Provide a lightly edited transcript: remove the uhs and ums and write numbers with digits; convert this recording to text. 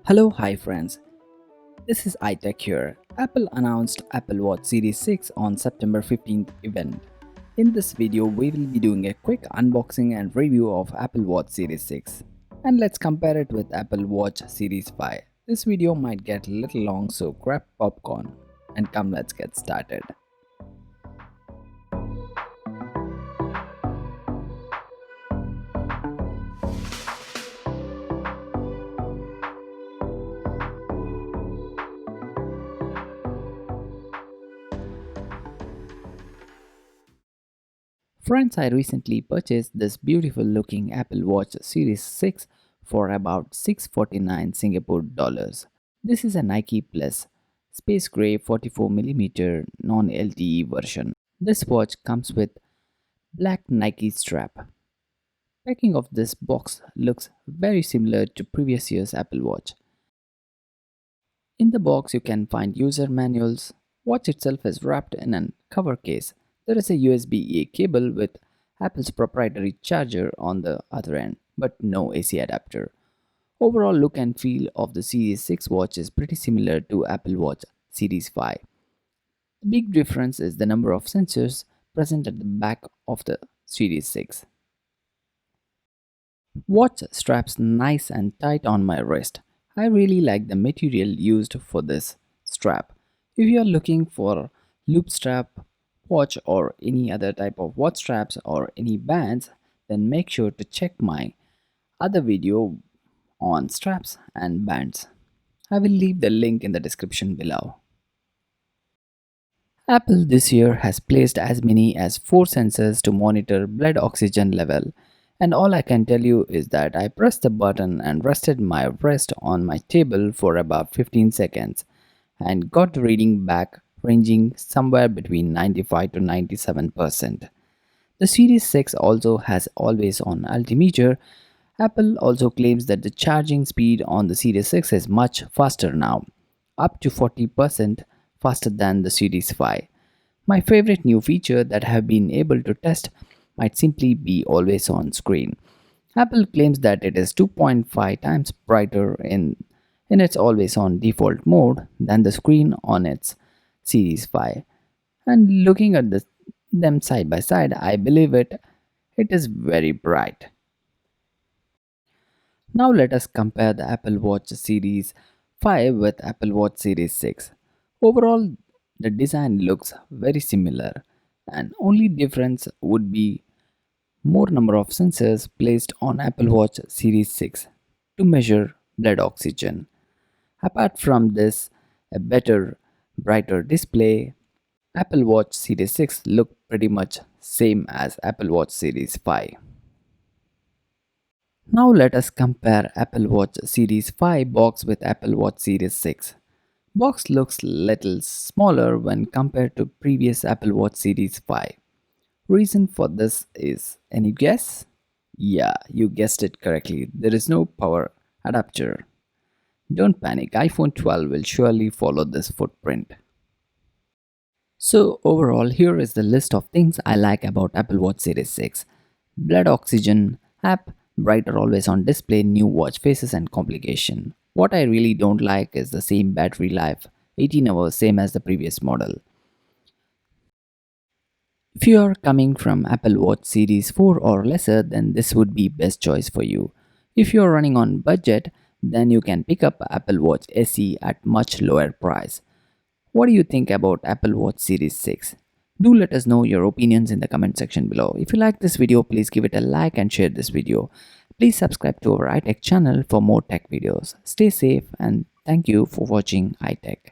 Hello, hi friends. This is iTech here. Apple announced Apple Watch Series 6 on September 15th event. In this video, we will be doing a quick unboxing and review of Apple Watch Series 6. And let's compare it with Apple Watch Series 5. This video might get a little long, so grab popcorn and come, let's get started. Friends, I recently purchased this beautiful looking Apple Watch Series 6 for about 649 Singapore dollars. This is a Nike Plus Space Gray 44mm non-LTE version. This watch comes with black Nike strap. Packing of this box looks very similar to previous year's Apple Watch. In the box you can find user manuals. Watch itself is wrapped in a cover case. There is a USB-A cable with Apple's proprietary charger on the other end, but no AC adapter. Overall look and feel of the Series 6 watch is pretty similar to Apple Watch Series 5. The big difference is the number of sensors present at the back of the Series 6. Watch straps nice and tight on my wrist. I really like the material used for this strap. If you are looking for loop strap watch or any other type of watch straps or any bands, then make sure to check my other video on straps and bands. I will leave the link in the description below. Apple this year has placed as many as 4 sensors to monitor blood oxygen level, and all I can tell you is that I pressed the button and rested my wrist on my table for about 15 seconds and got the reading back ranging somewhere between 95 to 97%. The Series 6 also has always on altimeter. Apple also claims that the charging speed on the Series 6 is much faster now, up to 40% faster than the Series 5. My favorite new feature that I have been able to test might simply be always on screen. Apple claims that it is 2.5 times brighter in its always on default mode than the screen on its Series 5. And looking at them side by side, I believe it is very bright. Now let us compare the Apple Watch Series 5 with Apple Watch Series 6. Overall, the design looks very similar, and only difference would be more number of sensors placed on Apple Watch Series 6 to measure blood oxygen. Apart from this, a better, brighter display, Apple Watch Series 6 look pretty much same as Apple Watch Series 5. Now let us compare Apple Watch Series 5 box with Apple Watch Series 6. Box looks little smaller when compared to previous Apple Watch Series 5. Reason for this is, any guess? Yeah, you guessed it correctly. There is no power adapter. Don't panic, iPhone 12 will surely follow this footprint. So overall, here is the list of things I like about Apple Watch Series 6. Blood oxygen app, brighter always on display, new watch faces and complication. What I really don't like is the same battery life, 18 hours same as the previous model. If you are coming from Apple Watch Series 4 or lesser, then this would be best choice for you. If you are running on budget, then you can pick up Apple Watch SE at much lower price. What do you think about Apple Watch Series 6? Do let us know your opinions in the comment section below. If you like this video, please give it a like and share this video. Please subscribe to our iTech channel for more tech videos. Stay safe and thank you for watching iTech.